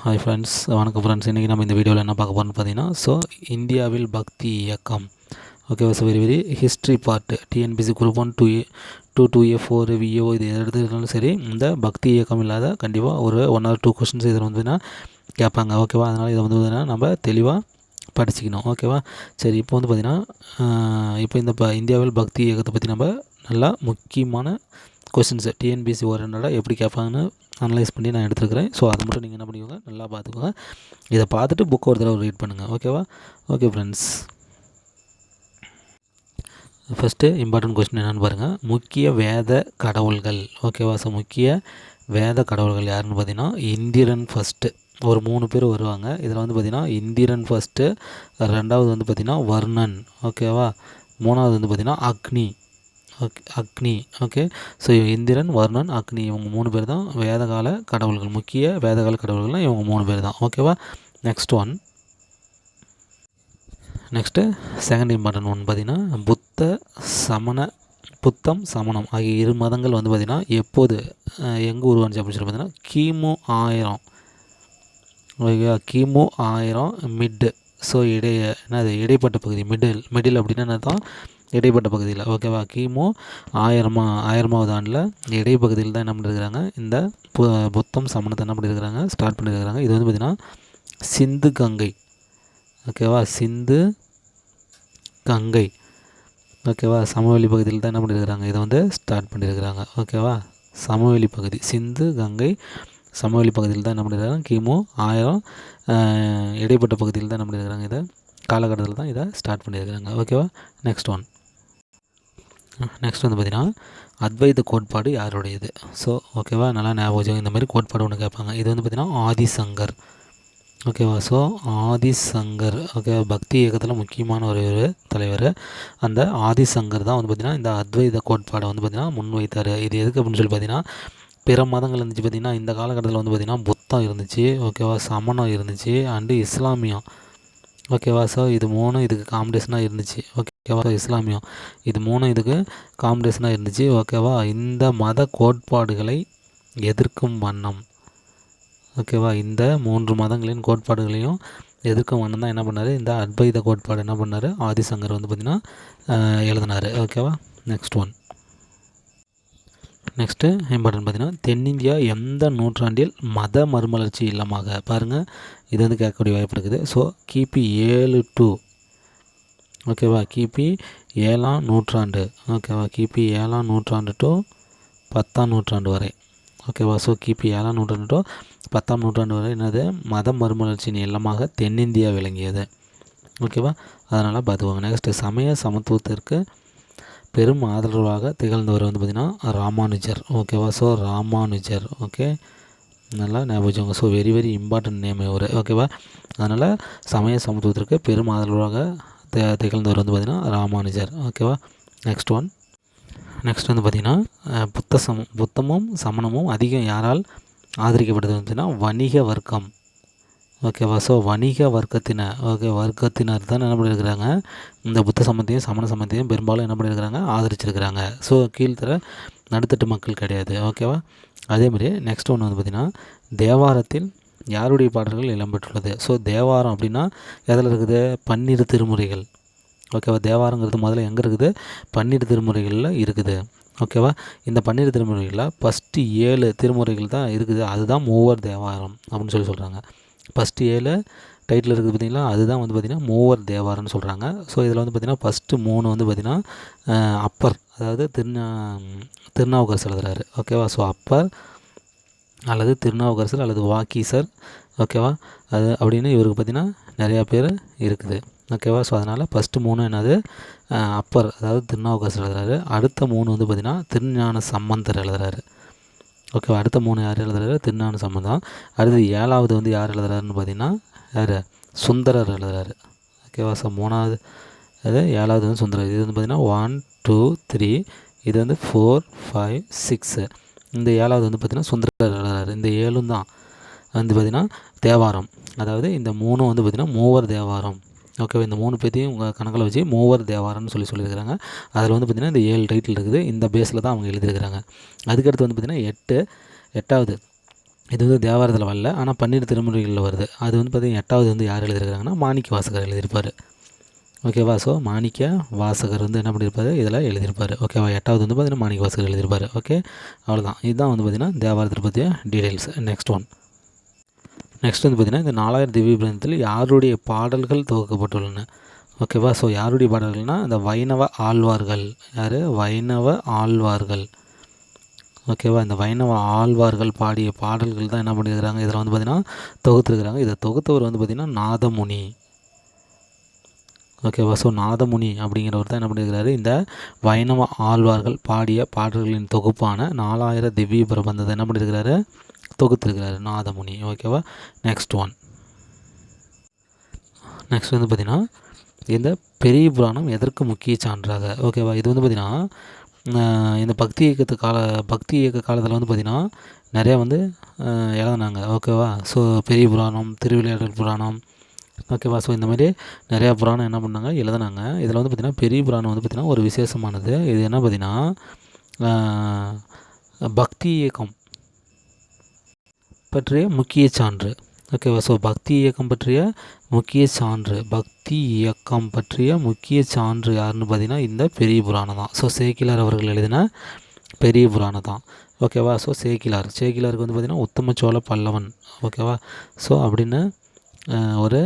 Hi friends, வணக்கம் friends. இன்றைக்கி நம்ம இந்த வீடியோவில் என்ன பார்க்க போகிறோம்னு பார்த்தீங்கன்னா, இந்தியாவில் பக்தி இயக்கம். ஓகேவா? Very history part. TNPSC group 1 2A 4 VAO இது எடுத்துக்கிட்டாலும் சரி, இந்த பக்தி இயக்கம் இல்லாத கண்டிப்பாக ஒரு 1 or 2 கொஸ்டின்ஸ் இதில் பார்த்தீங்கன்னா கேட்பாங்க. ஓகேவா? அதனால் இதை பார்த்தீங்கன்னா நம்ம தெளிவாக படிச்சுக்கணும். ஓகேவா? சரி, இப்போ பார்த்தீங்கன்னா இப்போ இந்தியாவில் பக்தி இயக்கத்தை பற்றி நம்ம நல்லா முக்கியமான கொஸ்டின்ஸு டிஎன்பிசி ஓரியண்டடாக எப்படி கேட்பாங்கன்னு அனலைஸ் பண்ணி நான் எடுத்துருக்கிறேன். ஸோ அதை மட்டும் நீங்கள் என்ன பண்ணிக்கோங்க, நல்லா பார்த்துக்கோங்க. இதை பார்த்துட்டு புக் ஒரு தடவை ரீட் பண்ணுங்கள். ஓகேவா? Okay friends, first important question என்னென்னு பாருங்கள். முக்கிய வேத கடவுள்கள். ஓகேவா? ஸோ முக்கிய வேத கடவுள்கள் யாருன்னு பார்த்தீங்கன்னா இந்திரன் ஃபஸ்ட்டு. ஒரு 3 பேர் வருவாங்க. இதில் பார்த்திங்கன்னா இந்திரன் ஃபஸ்ட்டு, ரெண்டாவது பார்த்திங்கன்னா வர்ணன். ஓகேவா? மூணாவது பார்த்திங்கன்னா அக்னி. ஓகே. ஸோ இந்திரன், வர்ணன், அக்னி இவங்க 3 பேர் தான் வேதகால கடவுள்கள். முக்கிய வேதகால கடவுள்கள்னால் இவங்க 3 பேர் தான். ஓகேவா? நெக்ஸ்ட்டு செகண்ட் இம்பார்ட்டன்ட் ஒன் பார்த்திங்கன்னா புத்தம் சமணம் ஆகிய இரு மதங்கள் பார்த்திங்கன்னா எப்போது எங்கே உருவானுச்சு அப்படின்னு சொல்லி பார்த்திங்கன்னா கிமு 1000. ஓகேவா? கிமு 1000 மிட்டு. ஸோ இடைப்பட்ட பகுதி. மிடில் அப்படின்னா என்ன தான், இடைப்பட்ட பகுதியில். ஓகேவா? கிமு 1000ஆவது ஆண்டில் இடைப்பகுதியில் தான் என்ன பண்ணியிருக்கிறாங்க, இந்த புத்தம் சமணத்தை என்ன பண்ணியிருக்கிறாங்க, ஸ்டார்ட் பண்ணியிருக்கிறாங்க. இது பார்த்திங்கன்னா சிந்து கங்கை. ஓகேவா? சிந்து கங்கை. ஓகேவா? சமவெளி பகுதியில் தான் என்ன பண்ணியிருக்கிறாங்க, இதை ஸ்டார்ட் பண்ணியிருக்கிறாங்க. ஓகேவா? சமவெளி பகுதி, சிந்து கங்கை சமவெளி பகுதியில் தான் என்ன பண்ணியிருக்கிறாங்க, கிமு 1000 இடைப்பட்ட பகுதியில் தான் என்ன பண்ணியிருக்கிறாங்க, இதை காலகட்டத்தில் தான் இதை ஸ்டார்ட் பண்ணியிருக்கிறாங்க. ஓகேவா? நெக்ஸ்ட் பார்த்திங்கன்னா அத்வைத கோட்பாடு யாருடையது? ஸோ ஓகேவா, நல்லா ஞாபகம். இந்த மாதிரி கோட்பாடு ஒன்று கேட்பாங்க. இது பார்த்திங்கன்னா ஆதிசங்கர். ஓகேவா? ஸோ ஆதிசங்கர். ஓகே, பக்தி இயக்கத்தில் முக்கியமான ஒரு தலைவர். அந்த ஆதிசங்கர் தான் பார்த்திங்கன்னா இந்த அத்வைத கோட்பாடை பார்த்திங்கன்னா முன்வைத்தார். இது எதுக்கு அப்படின்னு சொல்லி பார்த்திங்கன்னா, பிற மதங்கள் இருந்துச்சு பார்த்திங்கன்னா இந்த காலகட்டத்தில் பார்த்திங்கன்னா புத்தம் இருந்துச்சு. ஓகேவா? சமணம் இருந்துச்சு, அண்டு இஸ்லாமியம். ஓகேவா? ஸோ இது 3 இதுக்கு காம்படிஷனாக இருந்துச்சு. ஓகேவா? இஸ்லாமியம் இது 3 இதுக்கு காம்படிஷனாக இருந்துச்சு. ஓகேவா? இந்த மத கோட்பாடுகளை எதிர்க்கும் வண்ணம். ஓகேவா? இந்த 3 மதங்களின் கோட்பாடுகளையும் எதிர்க்கும் வண்ணம் தான் என்ன பண்ணார், இந்த அத்வைத கோட்பாடு என்ன பண்ணார், ஆதிசங்கர் பார்த்திங்கன்னா எழுதினார். ஓகேவா? நெக்ஸ்ட்டு இம்பார்ட்டன்ட் பார்த்திங்கன்னா தென்னிந்தியா எந்த நூற்றாண்டில் மத மறுமலர்ச்சி இல்லமாக? பாருங்கள், இது கேட்கக்கூடிய வாய்ப்பு இருக்குது. ஸோ கிபி 7 to ஓகேவா, கிபி 7ஆம் நூற்றாண்டு. ஓகேவா? கிபி 7ஆம் நூற்றாண்டு டு 10ஆம் நூற்றாண்டு வரை. ஓகேவா? ஸோ கிபி 7ஆம் நூற்றாண்டு டு 10ஆம் நூற்றாண்டு வரை என்னது, மத மறுமலர்ச்சியின் இல்லமாக தென்னிந்தியா விளங்கியது. ஓகேவா? அதனால் பார்த்துக்கோங்க. நெக்ஸ்ட்டு சமய சமத்துவத்திற்கு பெரும் ஆதரவாக திகழ்ந்தவர் பார்த்திங்கன்னா ராமானுஜர். ஓகேவா? ஸோ ராமானுஜர். ஓகே, நல்லா ஞாபகம். ஸோ வெரி இம்பார்ட்டன்ட் நேம் இவர். ஓகேவா? அதனால் சமய சமத்துவத்திற்கு பெரும் ஆதரவாக திகழ்ந்தவர் பார்த்திங்கன்னா ராமானுஜர். ஓகேவா? நெக்ஸ்ட் பார்த்திங்கன்னா புத்தமும் சமணமும் அதிகம் யாரால் ஆதரிக்கப்படுது பார்த்திங்கன்னா வணிக வர்க்கம். ஓகேவா? ஸோ வணிக வர்க்கத்தினர் தான் என்ன பண்ணியிருக்கிறாங்க, இந்த புத்த சமயத்தையும் சமண சமயத்தையும் பெரும்பாலும் என்ன பண்ணியிருக்கிறாங்க, ஆதரிச்சிருக்கிறாங்க. ஸோ கீழ்த்தர நடுத்தட்டு மக்கள் கிடையாது. ஓகேவா? அதேமாதிரி நெக்ஸ்ட் ஒன்று பார்த்திங்கன்னா தேவாரத்தில் யாருடைய பாடல்கள் இடம்பெற்றுள்ளது? ஸோ தேவாரம் அப்படின்னா எதில் இருக்குது, 12 திருமுறைகள். ஓகேவா? தேவாரங்கிறது முதல்ல எங்கே இருக்குது, 12 திருமுறைகளில் இருக்குது. ஓகேவா? இந்த 12 திருமுறைகளில் ஃபஸ்ட்டு 7 திருமுறைகள் தான் இருக்குது. அதுதான் மூவர் தேவாரம் அப்படின்னு சொல்கிறாங்க. ஃபஸ்ட்டு 7 டைட்டில் இருக்குது பார்த்திங்களா, அதுதான் பார்த்திங்கன்னா மூவர் தேவாரம்னு சொல்கிறாங்க. ஸோ இதில் பார்த்திங்கன்னா ஃபஸ்ட்டு 3 பார்த்திங்கன்னா அப்பர், அதாவது திருநாவுக்கரசர் எழுதுறாரு. ஓகேவா? ஸோ அப்பர் அல்லது திருநாவுக்கரசர் அல்லது வாக்கீசர். ஓகேவா? அது அப்படின்னு இவருக்கு பார்த்திங்கன்னா நிறையா பேர் இருக்குது. ஓகேவா? ஸோ அதனால் ஃபஸ்ட்டு 3 என்னது, அப்பர் அதாவது திருநாவுக்கரசர் எழுதுறாரு. அடுத்த 3 பார்த்திங்கன்னா திருஞான சம்பந்தர் எழுதுறாரு. ஓகேவா? அடுத்த 3 யார் எழுதுறாரு, திருஞான சம்பந்தம். அடுத்து 7வது யார் எழுதுறாருன்னு பார்த்திங்கன்னா யார், சுந்தரர் எழுதுறாரு. ஓகேவா? ஸோ 3வது அது 7வது சுந்தரர். இது பார்த்திங்கன்னா 1 2 3, இது 4 5 6. இந்த 7வது பார்த்திங்கன்னா சுந்தரர் எழுதுறாரு. இந்த 7 தான் பார்த்திங்கன்னா தேவாரம். அதாவது இந்த 3 பார்த்திங்கன்னா மூவர் தேவாரம். ஓகேவா? இந்த 3 பேர்த்தையும் உங்கள் கணக்கில் வச்சு மூவர் தேவாரம்னு சொல்லியிருக்கிறாங்க. அதில் பார்த்திங்கன்னா இந்த 7 டைட்டில் இருக்குது. இந்த பேஸில் தான் அவங்க எழுதியிருக்கிறாங்க. அதுக்கடுத்து பார்த்திங்கன்னா 8வது இது வந்து தேவாரத்தில் வரல, ஆனால் பன்னிரு திருமுறைகளில் வருது. அது வந்து பார்த்திங்கன்னா 8வது வந்து யார் எழுதியிருக்காங்கன்னா மாணிக்க வாசகர் எழுதியிருப்பார். ஓகேவா. ஸோ மாணிக்க வாசகர் வந்து என்ன பண்ணியிருப்பார், இதில் எழுதியிருப்பார். ஓகேவா. 8வது வந்து பார்த்திங்கன்னா மாணிக்க வாசகர் எழுதியிருப்பார். ஓகே, அவ்வளோதான். இதுதான் வந்து பார்த்திங்கன்னா தேவாரத்தை பற்றிய டீட்டெயில்ஸ். நெக்ஸ்ட் வந்து பார்த்திங்கன்னா இந்த 4000 திவ்ய பிரபந்தத்தில் யாருடைய பாடல்கள் தொகுக்கப்பட்டுள்ளன. ஓகேவா. ஸோ யாருடைய பாடல்கள்னால் இந்த வைணவ ஆழ்வார்கள். யார்? வைணவ ஆழ்வார்கள். ஓகேவா. இந்த வைணவ ஆழ்வார்கள் பாடிய பாடல்கள் தான் என்ன பண்ணியிருக்கிறாங்க, இதில் வந்து பார்த்திங்கன்னா தொகுத்துருக்குறாங்க. இதை தொகுத்தவர் வந்து பார்த்திங்கன்னா நாதமுனி. ஓகேவா. ஸோ நாதமுனி அப்படிங்கிறவர் தான் என்ன பண்ணியிருக்கிறாரு, இந்த வைணவ ஆழ்வார்கள் பாடிய பாடல்களின் தொகுப்பான 4000 திவ்ய பிரபந்தத்தை என்ன பண்ணியிருக்கிறாரு, தொகுத்துருக்கிறாரு நாதமுனி. ஓகேவா. நெக்ஸ்ட் வந்து பார்த்திங்கன்னா இந்த பெரிய புராணம் எதற்கு முக்கிய சான்றாக. ஓகேவா. இது வந்து பார்த்திங்கன்னா இந்த பக்தி இயக்க காலத்தில் வந்து பார்த்திங்கன்னா நிறையா வந்து எழுதினாங்க. ஓகேவா. ஸோ பெரிய புராணம், திருவிளையாடல் புராணம். ஓகேவா. ஸோ இந்த மாதிரி நிறையா புராணம் என்ன பண்ணாங்க, எழுதினாங்க. இதில் வந்து பார்த்திங்கன்னா பெரிய புராணம் வந்து பார்த்திங்கன்னா ஒரு விசேஷமானது. இது என்ன பார்த்திங்கன்னா பக்தி இயக்கம் பற்றிய முக்கிய சான்று. ஓகேவா. ஸோ பக்தி இயக்கம் பற்றிய முக்கிய சான்று. பக்தி இயக்கம் பற்றிய முக்கிய சான்று யாருன்னு பார்த்தீங்கன்னா இந்த பெரிய புராணம் தான். ஸோ சேக்கிலார் அவர்கள் எழுதின பெரிய புராணம் தான். ஓகேவா. ஸோ சேக்கிலாருக்கு வந்து பார்த்திங்கன்னா உத்தம சோழ பல்லவன். ஓகேவா. ஸோ அப்படின்னு ஒரு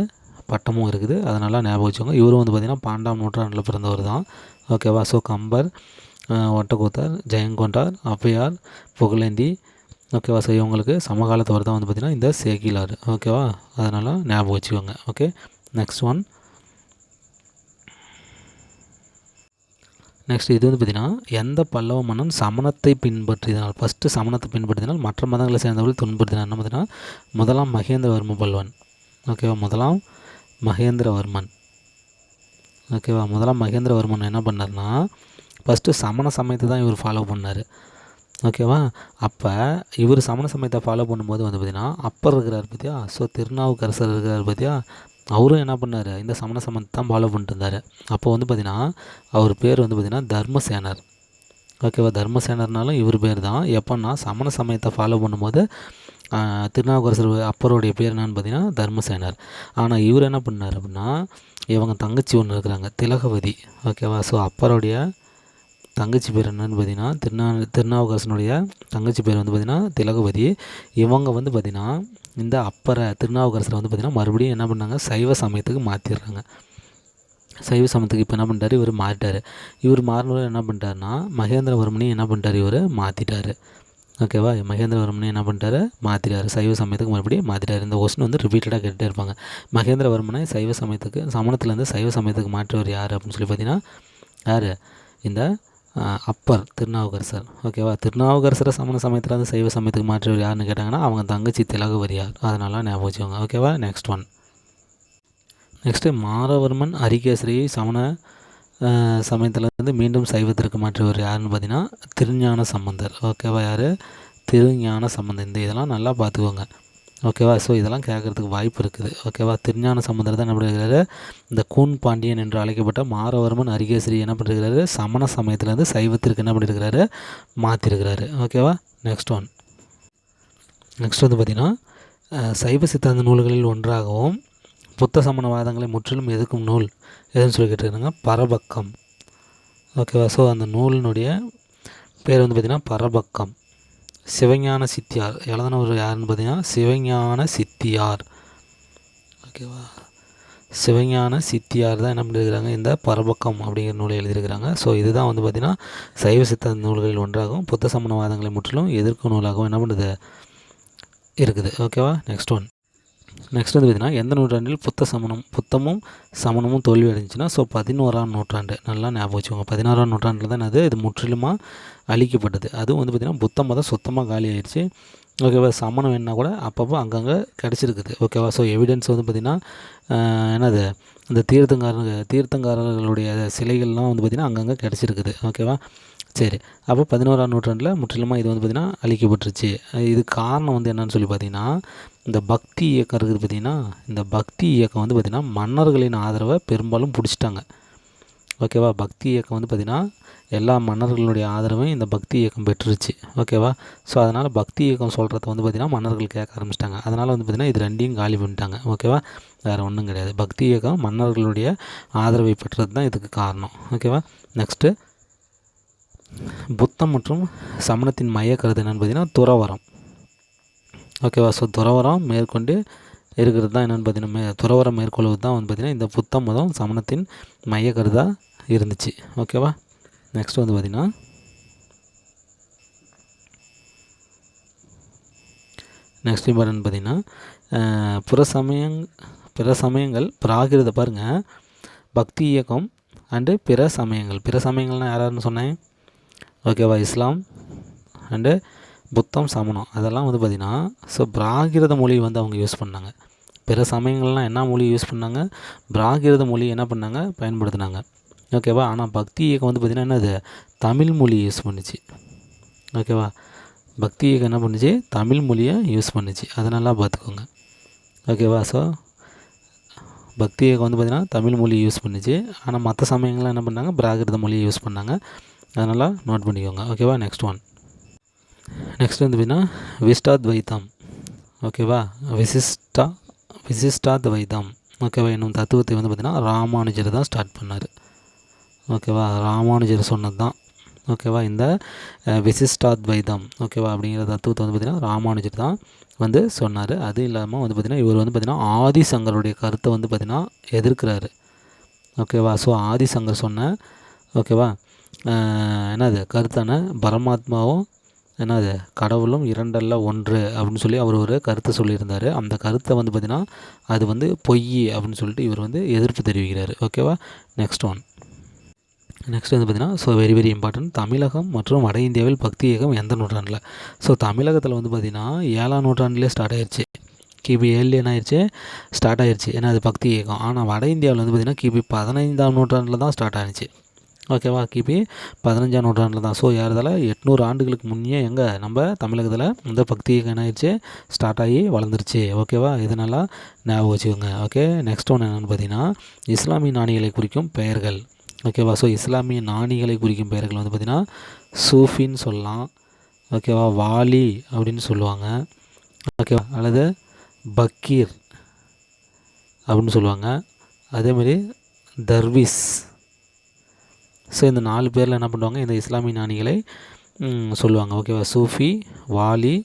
பட்டமும் இருக்குது. அதனால் ஞாபகம் வச்சுக்கோங்க. இவரும் வந்து பார்த்திங்கன்னா 12ஆம் நூற்றாண்டில் பிறந்தவர் தான். ஓகேவா. ஸோ கம்பர், ஒட்டக்கூத்தர், ஜெயங்கொண்டார், ஔவையார், புகழேந்தி. ஓகேவா. ஸோ இவங்களுக்கு சமகாலத்தவர் தான் வந்து பார்த்திங்கன்னா இந்த சேக்கிலார். ஓகேவா. அதனால் ஞாபகம் வச்சுக்கோங்க. ஓகே. நெக்ஸ்ட் இது வந்து பார்த்திங்கன்னா எந்த பல்லவ மன்னன் சமணத்தை பின்பற்றினால், ஃபஸ்ட்டு சமணத்தை பின்பற்றினால் மற்ற மதங்களை சேர்ந்தவர்கள் துன்புறுத்தினார். என்ன பார்த்திங்கன்னா முதலாம் மகேந்திரவர்ம பல்லவன். ஓகேவா. முதலாம் மகேந்திரவர்மன். ஓகேவா. முதலாம் மகேந்திரவர்மன் என்ன பண்ணார்னா ஃபஸ்ட்டு சமண சமயத்தை தான் இவர் ஃபாலோ பண்ணார். ஓகேவா. அப்போ இவர் சமண சமயத்தை ஃபாலோ பண்ணும்போது வந்து பார்த்திங்கன்னா அப்பர் இருக்கிறார் பார்த்தியா. ஸோ திருநாவுக்கரசர் இருக்கிறார் பார்த்தியா. அவரும் என்ன பண்ணார், இந்த சமண சமயத்தை தான் ஃபாலோ பண்ணிட்டு இருந்தார். அப்போ வந்து பார்த்திங்கன்னா அவர் பேர் வந்து பார்த்திங்கன்னா தர்மசேனர். ஓகேவா. தர்மசேனர்னாலும் இவர் பேர் தான். எப்போன்னா சமண சமயத்தை ஃபாலோ பண்ணும்போது திருநாவுக்கரசர் அப்பருடைய பேர் என்னன்னு பார்த்திங்கன்னா தர்மசேனர். ஆனால் இவர் என்ன பண்ணார் அப்படின்னா இவங்க தங்கச்சி ஒன்று இருக்கிறாங்க, திலகவதி. ஓகேவா. ஸோ அப்பருடைய தங்கச்சி பேர் என்னன்னு பார்த்திங்கன்னா திருநாவுக்கரசனுடைய தங்கச்சி பேர் வந்து பார்த்திங்கன்னா திலகவதி. இவங்க வந்து பார்த்திங்கன்னா இந்த அப்பரை திருநாவுக்கரசரை வந்து பார்த்திங்கன்னா மறுபடியும் என்ன பண்ணாங்க, சைவ சமயத்துக்கு மாற்றிடுறாங்க. சைவ சமயத்துக்கு இப்போ என்ன பண்ணிட்டார், இவர் மாறிட்டார். இவர் மாறினவர் என்ன பண்ணிட்டாருன்னா மகேந்திரவர்மனையும் என்ன பண்ணிட்டார், இவர் மாற்றிட்டார். ஓகேவா. மகேந்திரவர்மனையும் என்ன பண்ணிட்டாரு, மாற்றிட்டார். சைவ சமயத்துக்கு மறுபடியும் மாற்றிட்டார். இந்த கொஸ்டின் வந்து ரிப்பீட்டடாக கேட்டுகிட்டே இருப்பாங்க. மகேந்திரவர்மனை சைவ சமயத்துக்கு சமணத்துலேருந்து சைவ சமயத்துக்கு மாற்றவர் யார் அப்படின்னு சொல்லி பார்த்தீங்கன்னா யார், இந்த அப்பர் திருநாவுக்கரசர். ஓகேவா. திருநாவுக்கரசரை சமண சமயத்தில் வந்து சைவ சமயத்துக்கு மாற்றவர் யாருன்னு கேட்டாங்கன்னா அவங்க தங்கச்சி திலகவதியார். அதனால ஞாபகம் வச்சுக்கோங்க. ஓகேவா. நெக்ஸ்ட்டு மாரவர்மன் அரிகேசரியை சமண சமயத்திலேருந்து மீண்டும் சைவத்திற்கு மாற்றவர் யாருன்னு பார்த்தீங்கன்னா திருஞான சம்பந்தர். ஓகேவா. யார், திருஞான சம்பந்தர். இந்த இதெல்லாம் நல்லா பார்த்துக்கோங்க. ஓகேவா. ஸோ இதெல்லாம் கேட்குறதுக்கு வாய்ப்பு இருக்குது. ஓகேவா. திருஞான சம்பந்தர் தான் என்ன பண்ணுறாரு, இந்த கூன் பாண்டியன் என்று அழைக்கப்பட்ட மாரவர்மன் அரிகேசரி என்ன பண்ணிருக்கிறாரு, சமண சமயத்திலேருந்து சைவத்திற்கு என்ன பண்ணியிருக்கிறாரு, மாற்றிருக்கிறாரு. ஓகேவா. நெக்ஸ்ட் வந்து பார்த்திங்கன்னா சைவ சித்தாந்த நூல்களில் ஒன்றாகவும் புத்த சமணவாதங்களை முற்றிலும் எதிர்க்கும் நூல் எதுன்னு சொல்லி கேட்டுருக்காங்க, பரபக்கம். ஓகேவா. ஸோ அந்த நூலினுடைய பேர் வந்து பார்த்திங்கன்னா பரபக்கம். சிவஞான சித்தியார் எழுதினவர் யாருன்னு பார்த்தீங்கன்னா சிவஞான சித்தியார். ஓகேவா. சிவஞான சித்தியார் தான் என்ன பண்ணியிருக்கிறாங்க, இந்த பரபக்கம் அப்படிங்கிற நூலை எழுதியிருக்கிறாங்க. ஸோ இதுதான் வந்து பார்த்திங்கன்னா சைவ சித்தாந்த நூல்களில் ஒன்றாகவும் புத்த சமணவாதங்களை முற்றிலும் எதிர்க்கும் நூலாகவும் என்ன பண்ணுது இருக்குது. ஓகேவா. நெக்ஸ்ட் வந்து பார்த்திங்கன்னா எந்த நூற்றாண்டில் புத்தமும் சமணமும் தோல்வி அடைஞ்சிச்சுன்னா ஸோ 11ஆம் நூற்றாண்டு. நல்லா ஞாபகம் வச்சுக்கோங்க. 16ஆம் நூற்றாண்டில் தான் இது முற்றிலுமாக அழிக்கப்பட்டது. அதுவும் வந்து பார்த்திங்கன்னா புத்த மதம் சுத்தமாக காலி ஆயிடுச்சு. ஓகேவா. சமணம் வேணுன்னா கூட அப்பப்போ அங்கங்கே கிடச்சிருக்குது. ஓகேவா. ஸோ எவிடன்ஸ் வந்து பார்த்திங்கன்னா என்னது, இந்த தீர்த்தங்காரர்களுடைய சிலைகள்லாம் வந்து பார்த்திங்கன்னா அங்கங்கே கிடச்சிருக்குது. ஓகேவா. சரி. அப்போ 11ஆம் நூற்றாண்டில் முற்றிலுமாக இது வந்து பார்த்திங்கன்னா அழிக்கப்பட்டுருச்சு. இது காரணம் வந்து என்னன்னு சொல்லி பார்த்திங்கன்னா இந்த பக்தி இயக்கம் இருக்குது பார்த்திங்கன்னா, இந்த பக்தி இயக்கம் வந்து பார்த்திங்கன்னா மன்னர்களின் ஆதரவை பெரும்பாலும் பிடிச்சிட்டாங்க. ஓகேவா. பக்தி இயக்கம் வந்து பார்த்திங்கன்னா எல்லா மன்னர்களுடைய ஆதரவையும் இந்த பக்தி இயக்கம் பெற்றுருச்சு. ஓகேவா. ஸோ அதனால் பக்தி இயக்கம் சொல்கிறத வந்து பார்த்திங்கன்னா மன்னர்கள் கேட்க ஆரம்பிச்சிட்டாங்க. அதனால் வந்து பார்த்திங்கன்னா இது ரெண்டையும் காலி பண்ணிட்டாங்க. ஓகேவா. வேறு ஒன்றும் கிடையாது. பக்தி இயக்கம் மன்னர்களுடைய ஆதரவை பெற்றது தான் இதுக்கு காரணம். ஓகேவா. நெக்ஸ்ட்டு புத்தம் மற்றும் சமணத்தின் மைய கருத்து என்னென்னு பார்த்திங்கன்னா துறவரம். ஓகேவா. ஸோ துறவரம் மேற்கொண்டு இருக்கிறது தான் என்னென்னு பார்த்தீங்கன்னா துறவரம் மேற்கொள்வது தான் வந்து பார்த்திங்கன்னா இந்த புத்தம் மதம் சமணத்தின் மைய கருதாக இருந்துச்சு. ஓகேவா. நெக்ஸ்ட் வந்து பார்த்திங்கன்னா நெக்ஸ்ட் இம்பார்ட்டன் பார்த்திங்கன்னா பிற சமயங்கள் பிராகிருத பாருங்கள் பக்தி இயக்கம் அண்டு பிற சமயங்கள்னால் யாராருன்னு சொன்னேன். ஓகேவா. இஸ்லாம் அண்டு புத்தம் சமணம் அதெல்லாம் வந்து பார்த்திங்கன்னா ஸோ பிராகிருத மொழி வந்து அவங்க யூஸ் பண்ணாங்க. பிற சமயங்கள்லாம் என்ன மொழி யூஸ் பண்ணாங்க, பிராகிருத மொழி என்ன பண்ணாங்க பயன்படுத்தினாங்க. ஓகேவா. ஆனால் பக்தி இயக்கம் வந்து பார்த்திங்கன்னா என்னது தமிழ் மொழி யூஸ் பண்ணிச்சு. ஓகேவா. பக்தி இயக்கம் என்ன பண்ணுச்சு தமிழ் மொழியை யூஸ் பண்ணிச்சு. அதனால பார்த்துக்கோங்க. ஓகேவா. ஸோ பக்தி இயக்கம் வந்து பார்த்திங்கன்னா தமிழ் மொழி யூஸ் பண்ணிச்சு. ஆனால் மற்ற சமயங்கள்லாம் என்ன பண்ணாங்க பிராகிருத மொழியை யூஸ் பண்ணாங்க. அதனால் நோட் பண்ணிக்கோங்க. ஓகேவா. நெக்ஸ்ட் வந்து பார்த்திங்கன்னா விசிஷ்டாத்வைதம். ஓகேவா. விசிஷ்டாத்வைதம் ஓகேவா என்னும் தத்துவத்தை வந்து பார்த்திங்கன்னா ராமானுஜர் தான் ஸ்டார்ட் பண்ணார். ஓகேவா. ராமானுஜர் சொன்னது தான். ஓகேவா. இந்த விசிஷ்டாத்வைதம் ஓகேவா அப்படிங்கிற தத்துவத்தை வந்து பார்த்திங்கன்னா ராமானுஜர் தான் வந்து சொன்னார். அது இல்லாமல் வந்து பார்த்திங்கன்னா இவர் வந்து பார்த்திங்கன்னா ஆதிசங்கருடைய கருத்தை வந்து பார்த்திங்கன்னா எதிர்க்கிறாரு. ஓகேவா. ஸோ ஆதிசங்கர் சொன்ன ஓகேவா என்னது கருத்தான பரமாத்மாவும் என்னது கடவுளும் இரண்டல்ல ஒன்று அப்படின்னு சொல்லி அவர் ஒரு கருத்தை சொல்லியிருந்தார். அந்த கருத்தை வந்து பார்த்திங்கன்னா அது வந்து பொய் அப்படின்னு சொல்லிட்டு இவர் வந்து எதிர்ப்பு தெரிவிக்கிறார். ஓகேவா. நெக்ஸ்ட் வந்து பார்த்திங்கன்னா ஸோ வெரி இம்பார்ட்டன்ட் தமிழகம் மற்றும் வட இந்தியாவில் பக்தி இயக்கம் எந்த நூற்றாண்டில். ஸோ தமிழகத்தில் வந்து பார்த்திங்கன்னா 7ஆம் நூற்றாண்டுலேயே ஸ்டார்ட் ஆயிடுச்சு. கிபி 7 என்ன ஆயிடுச்சு ஸ்டார்ட் ஆயிடுச்சு. ஏன்னா அது பக்தி இயக்கம். ஆனால் வட இந்தியாவில் வந்து பார்த்திங்கன்னா கிபி 15ஆம் நூற்றாண்டில் தான் ஸ்டார்ட் ஆகிடுச்சு. ஓகேவா. கிபி 15ஆம் நூற்றாண்டில் தான். ஸோ யாரதால் 800 ஆண்டுகளுக்கு முன்னே எங்கே நம்ம தமிழகத்தில் இந்த பக்தி இயக்கம் என்ன ஆயிடுச்சு ஸ்டார்ட் ஆகி வளர்ந்துருச்சு. ஓகேவா. இதனால் ஞாபகம் வச்சுக்கோங்க. ஓகே. நெக்ஸ்ட் ஒன்று என்னென்னு பார்த்தீங்கன்னா இஸ்லாமிய நாணிகளை குறிக்கும் பெயர்கள். ஓகேவா. ஸோ இஸ்லாமிய நாணிகளை குறிக்கும் பெயர்கள் வந்து பார்த்திங்கன்னா சூஃபின்னு சொல்லலாம். ஓகேவா. வாலி அப்படின்னு சொல்லுவாங்க. ஓகேவா. அல்லது பக்கீர் அப்படின்னு சொல்லுவாங்க. அதேமாதிரி தர்விஸ். ஸோ இந்த 4 பேரில் என்ன பண்ணுவாங்க இந்த இஸ்லாமிய நாணிகளை சொல்லுவாங்க. ஓகேவா. சூஃபி, வாலி,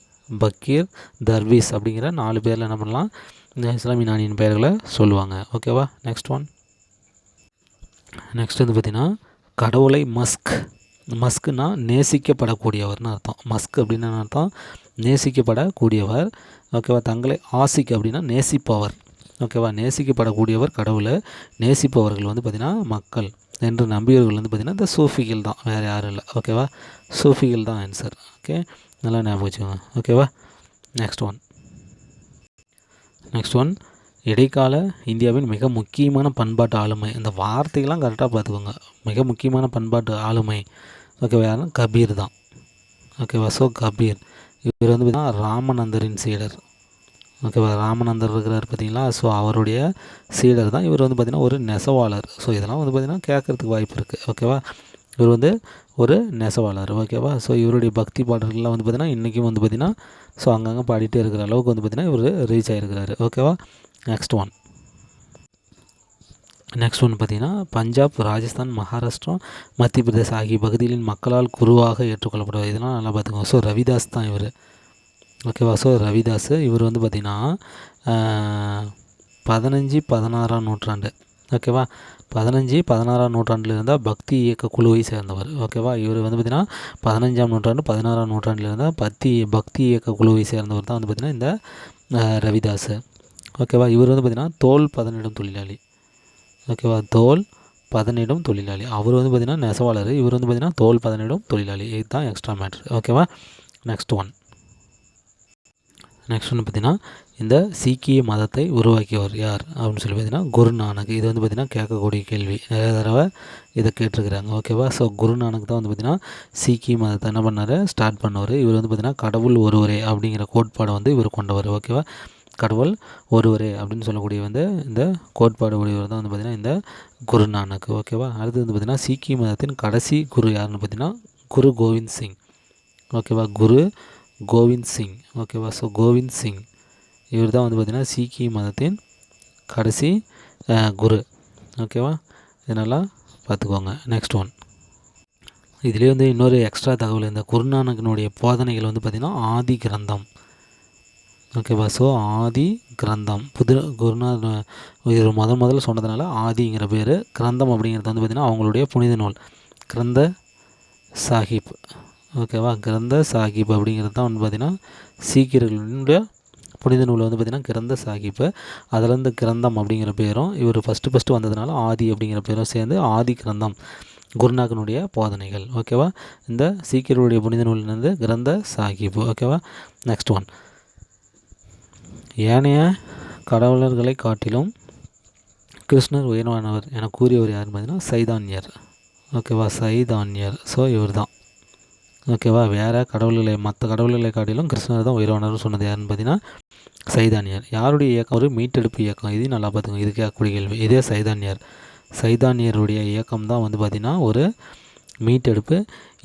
பக்கீர், தர்விஸ் அப்படிங்கிற 4 பேரில் என்ன பண்ணலாம் இந்த இஸ்லாமிய நாணியின் பெயர்களை சொல்லுவாங்க. ஓகேவா. நெக்ஸ்ட் வந்து பார்த்திங்கன்னா கடவுளை மஸ்க்னா நேசிக்கப்படக்கூடியவர்னு அர்த்தம். மஸ்க் அப்படின்னு அர்த்தம் நேசிக்கப்படக்கூடியவர். ஓகேவா. தங்களை ஆசிக் அப்படின்னா நேசிப்பவர். ஓகேவா. நேசிக்கப்படக்கூடியவர் கடவுளை, நேசிப்பவர்கள் வந்து பார்த்திங்கன்னா மக்கள் என்று நம்பியவர்கள் வந்து பார்த்திங்கன்னா இந்த சூஃபிகள் தான், வேறு யாரும் இல்லை. ஓகேவா. சூஃபிகள் தான் ஆன்சர். ஓகே. நல்லா ஞாபகம் வச்சுக்கோங்க. ஓகேவா. நெக்ஸ்ட் ஒன் இடைக்கால இந்தியாவின் மிக முக்கியமான பண்பாட்டு ஆளுமை. இந்த வார்த்தைகள்லாம் கரெக்டாக பார்த்துக்கோங்க. மிக முக்கியமான பண்பாட்டு ஆளுமை ஓகேவா யாருன்னா கபீர் தான். ஓகேவா. ஸோ கபீர் இவர் வந்து பார்த்திங்கன்னா ராமநந்தரின் சீடர். ஓகேவா. ராமநந்தர் இருக்கிறார் பார்த்தீங்களா. ஸோ அவருடைய சீடர் தான் இவர் வந்து பார்த்திங்கன்னா ஒரு நெசவாளர். ஸோ இதெல்லாம் வந்து பார்த்திங்கன்னா கேட்குறதுக்கு வாய்ப்பு இருக்குது. ஓகேவா. இவர் வந்து ஒரு நெசவாளர். ஓகேவா. ஸோ இவருடைய பக்தி பாடல்கள்லாம் வந்து பார்த்திங்கன்னா இன்றைக்கும் வந்து பார்த்திங்கன்னா ஸோ அங்கங்கே பாடிட்டே இருக்கிற அளவுக்கு வந்து பார்த்திங்கன்னா இவர் ரீச் ஆகிருக்கிறாரு. ஓகேவா. நெக்ஸ்ட் ஒன் பார்த்திங்கன்னா பஞ்சாப், ராஜஸ்தான், மகாராஷ்டிரா, மத்திய பிரதேசம் ஆகிய பகுதிகளின் மக்களால் குருவாக ஏற்றுக்கொள்ளப்படுவார். இதெல்லாம் நல்லா பார்த்துக்கோங்க. ஸோ ரவிதாஸ் தான் இவர். ஓகேவா. ஸோ ரவிதாஸ் இவர் வந்து பார்த்திங்கன்னா 15-16ஆம் நூற்றாண்டு. ஓகேவா. 15-16ஆம் நூற்றாண்டில் இருந்தால் பக்தி இயக்க குழுவை சேர்ந்தவர். ஓகேவா. இவர் வந்து பார்த்திங்கன்னா 15ஆம் நூற்றாண்டு 16ஆம் நூற்றாண்டில் இருந்தால் பக்தி இயக்க குழுவை சேர்ந்தவர் தான் வந்து பார்த்திங்கன்னா இந்த ரவிதாஸ். ஓகேவா. இவர் வந்து பார்த்திங்கன்னா தோல் பதனிடும் தொழிலாளி. ஓகேவா. தோல் பதனிடும் தொழிலாளி. அவர் வந்து பார்த்திங்கன்னா நெசவாளர். இவர் வந்து பார்த்திங்கன்னா தோல் பதனிடும் தொழிலாளி. இதுதான் எக்ஸ்ட்ரா மேட்ரு. ஓகேவா. நெக்ஸ்ட் ஒன்று பார்த்திங்கன்னா இந்த சீக்கிய மதத்தை உருவாக்கியவர் யார் அப்படின்னு சொல்லி பார்த்திங்கன்னா குருநானக். இது வந்து பார்த்திங்கன்னா கேட்கக்கூடிய கேள்வி, நிறைய தடவை இதை கேட்டிருக்கிறாங்க. ஓகேவா. ஸோ குருநானக் தான் வந்து பார்த்திங்கன்னா சீக்கிய மதத்தை என்ன பண்ணார் ஸ்டார்ட் பண்ணவர். இவர் வந்து பார்த்திங்கன்னா கடவுள் ஒருவரே அப்படிங்கிற கோட்பாடை வந்து இவர் கொண்டவர். ஓகேவா. கடவுள் ஒருவரே அப்படின்னு சொல்லக்கூடிய வந்து இந்த கோட்பாடு உடையவர் தான் வந்து பார்த்திங்கன்னா இந்த குருநானக். ஓகேவா. அடுத்து வந்து பார்த்திங்கன்னா சீக்கிய மதத்தின் கடைசி குரு யாருன்னு பார்த்திங்கன்னா குரு கோவிந்த் சிங். ஓகேவா. குரு கோவிந்த் சிங். ஓகேவா. ஸோ கோவிந்த் சிங் இவர் தான் வந்து பார்த்திங்கன்னா சீக்கிய மதத்தின் கடைசி குரு. ஓகேவா. இதனால் பார்த்துக்கோங்க. நெக்ஸ்ட் ஒன், இதுலேயே வந்து இன்னொரு எக்ஸ்ட்ரா தகவல், இந்த குருநானக்கினுடைய போதனைகள் வந்து பார்த்திங்கன்னா ஆதி கிரந்தம். ஓகேவா. ஸோ ஆதி கிரந்தம் குருநாத் இது முதல்ல சொன்னதுனால ஆதிங்கிற பேர். கிரந்தம் அப்படிங்கிறது வந்து பார்த்திங்கன்னா அவங்களுடைய புனித நூல் கிரந்த சாஹிப். ஓகேவா. கிரந்த சாஹிப் அப்படிங்கிறது தான் வந்து பார்த்திங்கன்னா சீக்கியர்களுடைய புனித நூல் வந்து பார்த்திங்கன்னா கிரந்த சாஹிப்பு. அதிலேருந்து கிரந்தம் அப்படிங்கிற பேரும் இவர் ஃபஸ்ட்டு வந்ததுனால ஆதி அப்படிங்கிற பேரும் சேர்ந்து ஆதி கிரந்தம் குருநானக்கினுடைய போதனைகள். ஓகேவா. இந்த சீக்கியர்களுடைய புனித நூலிலிருந்து கிரந்த சாஹிப். ஓகேவா. நெக்ஸ்ட் ஒன், ஏனைய கடவுளர்களை காட்டிலும் கிருஷ்ணர் உயர்வானவர் என கூறியவர் யாருன்னு பார்த்தீங்கன்னா சைதான்யர். ஓகேவா. சைதான்யர். ஸோ இவர் தான். ஓகேவா. மற்ற கடவுள்களை காட்டிலும் கிருஷ்ணர் தான் உயர்வானவர் சொன்னது யாருன்னு பார்த்தீங்கன்னா சைதான்யர். யாருடைய இயக்கம்? ஒரு மீட்டெடுப்பு இயக்கம். இதையும் நல்லா பார்த்துக்கோங்க, இது கேட்கக்கூடிய கேள்வி. இதே சைதான்யருடைய இயக்கம் தான் வந்து பார்த்திங்கன்னா ஒரு மீட்டெடுப்பு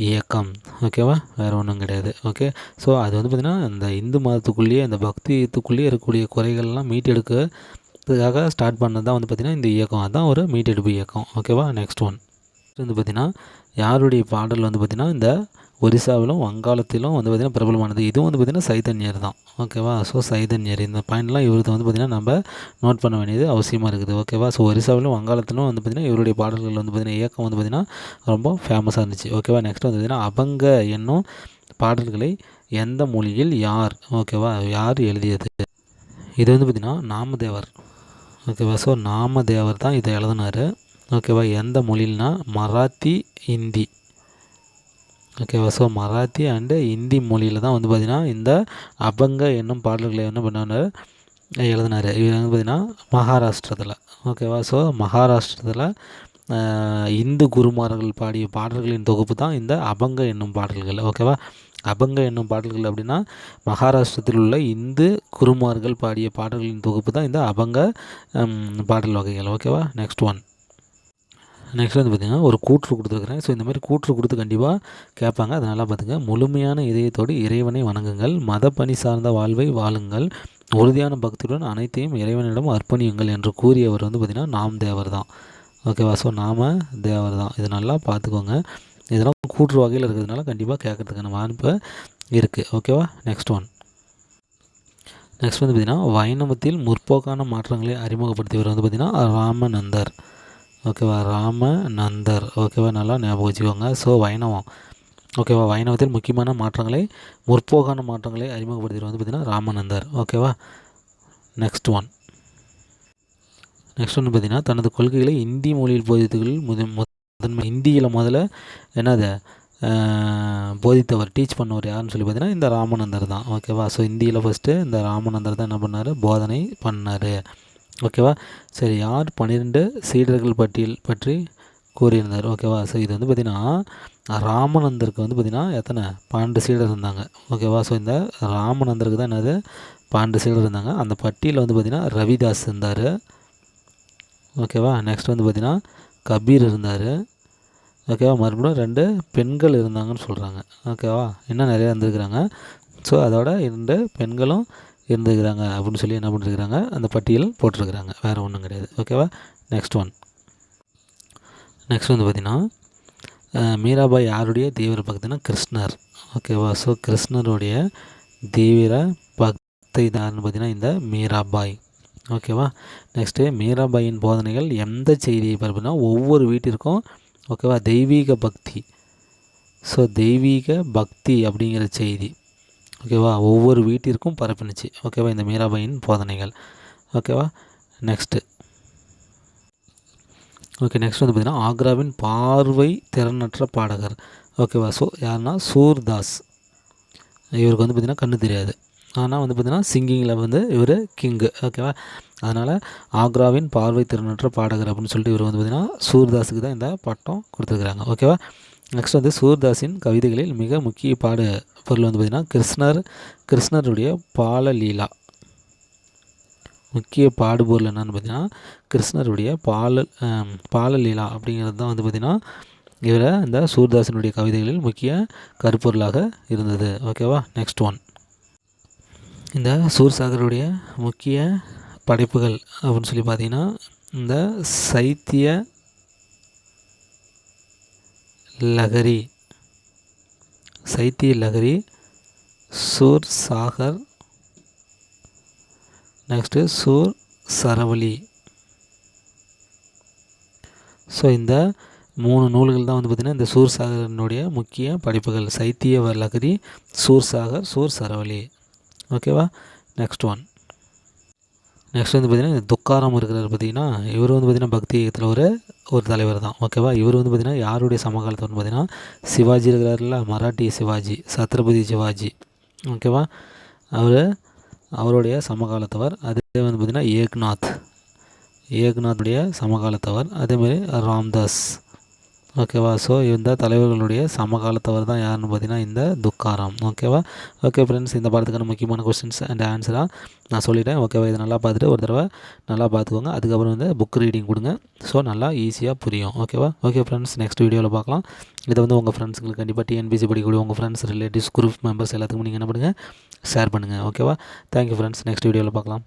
இயக்கம். ஓகேவா. வேறு ஒன்றும் கிடையாது. ஓகே. ஸோ அது வந்து பார்த்திங்கன்னா இந்த இந்து மதத்துக்குள்ளேயே இந்த பக்தியத்துக்குள்ளேயே இருக்கக்கூடிய குறைகள்லாம் மீட்டெடுக்கிறதுக்காக ஸ்டார்ட் பண்ணது தான் வந்து பார்த்திங்கன்னா இந்த இயக்கம். அதுதான் ஒரு மீட்டெடுப்பு இயக்கம். ஓகேவா. நெக்ஸ்ட் ஒன் வந்து பார்த்திங்கன்னா யாருடைய பாடல் வந்து பார்த்திங்கன்னா இந்த ஒரிசாவிலும் வங்காளத்திலும் வந்து பார்த்திங்கன்னா பிரபலமானது. இதுவும் வந்து பார்த்திங்கன்னா சைதன்யர் தான். ஓகேவா. ஸோ சைதன்யர் இந்த பாயிண்ட்லாம் இவருக்கு வந்து பார்த்திங்கன்னா நம்ம நோட் பண்ண வேண்டியது அவசியமாக இருக்குது. ஓகேவா. ஸோ ஒரிசாவிலும் வங்காளத்திலும் வந்து பார்த்திங்கன்னா இவருடைய பாடல்கள் வந்து பார்த்திங்கன்னா இயக்கம் வந்து பார்த்திங்கன்னா ரொம்ப ஃபேமஸாக இருந்துச்சு. ஓகேவா. நெக்ஸ்ட் வந்து பார்த்திங்கன்னா அபங்க என்னும் பாடல்களை எந்த மொழியில் ஓகேவா யார் எழுதியது? இது வந்து பார்த்திங்கன்னா நாமதேவர். ஓகேவா. ஸோ நாமதேவர் தான் இதை எழுதினார். ஓகேவா. எந்த மொழியில்னா மராத்தி, ஹிந்தி. ஓகேவா. ஸோ மராத்தி அண்டு ஹிந்தி மொழியில் தான் வந்து பார்த்திங்கன்னா இந்த அபங்க என்னும் பாடல்களை என்ன பண்ணார் எழுதினார். இவர் வந்து பார்த்திங்கன்னா மகாராஷ்டிரத்தில். ஓகேவா. ஸோ மகாராஷ்டிரத்தில் இந்து குருமார்கள் பாடிய பாடல்களின் தொகுப்பு தான் இந்த அபங்க என்னும் பாடல்கள். ஓகேவா. அபங்க என்னும் பாடல்கள் அப்படின்னா மகாராஷ்டிரத்தில் உள்ள இந்து குருமார்கள் பாடிய பாடல்களின் தொகுப்பு தான் இந்த அபங்க பாடல் வகைகள். ஓகேவா. நெக்ஸ்ட் வந்து பார்த்திங்கன்னா ஒரு கூற்று கொடுத்துருக்குறேன். ஸோ இந்த மாதிரி கூற்று கொடுத்து கண்டிப்பாக கேட்பாங்க. அதனால் பார்த்துங்க. முழுமையான இதயத்தோடு இறைவனை வணங்குங்கள், மத பணி சார்ந்த வாழ்வை வாழுங்கள், உறுதியான பக்தியுடன் அனைத்தையும் இறைவனிடம் அர்ப்பணியுங்கள் என்று கூறியவர் வந்து பார்த்திங்கன்னா நாமதேவர் தான். ஓகேவா. ஸோ நாமதேவர் தான். இது நல்லா பார்த்துக்கோங்க. இதெல்லாம் கூற்று வகையில் இருக்கிறதுனால கண்டிப்பாக கேட்கறதுக்கான வாய்ப்பு இருக்குது. ஓகேவா. நெக்ஸ்ட் வந்து பார்த்திங்கன்னா வைணவத்தில் முற்போக்கான மாற்றங்களை அறிமுகப்படுத்தியவர் வந்து பார்த்திங்கன்னா ராமநந்தர். ஓகேவா. ராமநந்தர். ஓகேவா. நல்லா ஞாபகம் வச்சுக்கோங்க. ஸோ வைணவம். ஓகேவா. வைணவத்தில் முக்கியமான முற்போக்கான மாற்றங்களை அறிமுகப்படுத்தியவர் வந்து பார்த்திங்கன்னா ராமநந்தர். ஓகேவா. நெக்ஸ்ட் வந்து பார்த்திங்கன்னா தனது கொள்கைகளை இந்தி மொழியில் போதித்தவர்கள் முதன்மை ஹிந்தியில் முதல்ல என்னது போதித்தவர் டீச் பண்ணவர் யாருன்னு சொல்லி பார்த்திங்கன்னா இந்த ராமநந்தர் தான். ஓகேவா. ஸோ இந்தியில் ஃபஸ்ட்டு இந்த ராமநந்தர் தான் என்ன பண்ணார் போதனை பண்ணார். ஓகேவா. சரி, யார் 12 சீடர்கள் பற்றி கூறியிருந்தார்? ஓகேவா. ஸோ இது வந்து பார்த்திங்கன்னா ராமநந்தருக்கு வந்து பார்த்திங்கன்னா எத்தனை 12 சீடர் இருந்தாங்க. ஓகேவா. ஸோ இந்த ராமநந்தருக்கு தான் என்னது 12 சீடர் இருந்தாங்க. அந்த பட்டியலில் வந்து பார்த்திங்கன்னா ரவிதாஸ் இருந்தார். ஓகேவா. நெக்ஸ்ட் வந்து பார்த்திங்கன்னா கபீர் இருந்தார். ஓகேவா. மறுபடியும் 2 பெண்கள் இருந்தாங்கன்னு சொல்கிறாங்க. ஓகேவா. இன்னும் நிறையா இருந்துருக்குறாங்க. ஸோ அதோட 2 பெண்களும் இருந்துக்கிறாங்க அப்படின்னு சொல்லி என்ன பண்ணிருக்கிறாங்க அந்த பட்டியல் போட்டிருக்கிறாங்க. வேறு ஒன்றும் கிடையாது. ஓகேவா. நெக்ஸ்ட் வந்து பார்த்திங்கன்னா மீராபாய் யாருடைய தீவிர பக்தினா கிருஷ்ணர். ஓகேவா. ஸோ கிருஷ்ணருடைய தீவிர பக்தி தான்னு பார்த்திங்கன்னா இந்த மீராபாய். ஓகேவா. நெக்ஸ்ட்டு மீராபாயின் போதனைகள் எந்த செய்தியை பரப்புனா ஒவ்வொரு வீட்டிற்கும் ஓகேவா தெய்வீக பக்தி. ஸோ தெய்வீக பக்தி அப்படிங்கிற செய்தி ஓகேவா ஒவ்வொரு வீட்டிற்கும் பரப்பினுச்சு. ஓகேவா இந்த மீராபாயின் போதனைகள். ஓகேவா. நெக்ஸ்ட்டு வந்து பார்த்திங்கன்னா ஆக்ராவின் பார்வை திறனற்ற பாடகர். ஓகேவா. ஸோ யாருன்னா சூர்தாஸ். இவருக்கு வந்து பார்த்திங்கன்னா கண்ணு தெரியாது, ஆனால் வந்து பார்த்திங்கன்னா சிங்கிங்கில் வந்து இவர் கிங்கு. ஓகேவா. அதனால் ஆக்ராவின் பார்வை திறனற்ற பாடகர் அப்படின்னு சொல்லிட்டு இவர் வந்து பார்த்திங்கன்னா சூர்தாஸுக்கு தான் இந்த பட்டம் கொடுத்துருக்குறாங்க. ஓகேவா. நெக்ஸ்ட் வந்து சூர்தாஸின் கவிதைகளில் மிக முக்கிய பொருள் வந்து பார்த்திங்கன்னா கிருஷ்ணருடைய பாலலீலா. முக்கிய பாடுபொருள் என்னென்னு பார்த்தீங்கன்னா கிருஷ்ணருடைய பாலலீலா அப்படிங்கிறது தான் வந்து பார்த்திங்கன்னா இவரை இந்த சூர்தாசனுடைய கவிதைகளில் முக்கிய கருப்பொருளாக இருந்தது. ஓகேவா. நெக்ஸ்ட் ஒன், இந்த சூர்சாகருடைய முக்கிய படைப்புகள் அப்படின்னு சொல்லி பார்த்தீங்கன்னா இந்த சைத்திய லகரி, சூர்சாகர், நெக்ஸ்ட்டு சூர் சரவலி. ஸோ இந்த 3 நூல்கள் தான் வந்து பார்த்திங்கன்னா இந்த சூர்சாகரனுடைய முக்கிய படைப்புகள். சைத்திய லகரி, சூர்சாகர், சூர் சரவலி. ஓகேவா. நெக்ஸ்ட் ஒன், நெக்ஸ்ட் வந்து பார்த்திங்கன்னா இந்த துக்காராம் இருக்கிறார் பார்த்திங்கன்னா இவர் வந்து பார்த்திங்கன்னா பக்தி இயக்கத்தில் ஒரு தலைவர் தான். ஓகேவா. இவர் வந்து பார்த்திங்கன்னா யாருடைய சமகாலத்தவர்னு பார்த்திங்கன்னா சிவாஜி இருக்கிறார்ல, மராட்டி சிவாஜி, சத்ரபதி சிவாஜி. ஓகேவா. அவருடைய சமகாலத்தவர். அதே வந்து பார்த்திங்கன்னா ஏக்நாத்துடைய சமகாலத்தவர். அதேமாதிரி ராம்தாஸ். ஓகேவா. ஸோ இந்த தலைவர்களுடைய சமகாலத்தவர் தான் யாருன்னு பார்த்தீங்கன்னா இந்த துக்காராம். ஓகேவா. ஓகே ஃப்ரெண்ட்ஸ், இந்த பாடத்துக்கான முக்கியமான கொஸ்டின்ஸ் அண்ட் ஆன்சராக நான் சொல்லிட்டேன். ஓகேவா. இதை நல்லா பார்த்துட்டு ஒரு தடவை நல்லா பார்த்துக்கோங்க. அதுக்கப்புறம் வந்து புக் ரீடிங் கொடுங்க. ஸோ நல்லா ஈஸியாக புரியும். ஓகேவா. ஓகே ஃப்ரெண்ட்ஸ், நெக்ஸ்ட் வீடியோவில் பார்க்கலாம். இதை வந்து உங்கள் ஃப்ரெண்ட்ஸுங்களுக்கு கண்டிப்பாக டிஎன்பிசி படிக்கக்கூடிய உங்கள் ஃப்ரெண்ட்ஸ், ரிலேட்டிவ்ஸ், குரூப் மெம்பர்ஸ் எல்லாத்துக்கும் நீங்கள் என்ன பண்ணுங்கள், ஷேர் பண்ணுங்கள். ஓகேவா. தேங்க்யூ ஃப்ரெண்ட்ஸ், நெக்ஸ்ட் வீடியோவில் பார்க்கலாம்.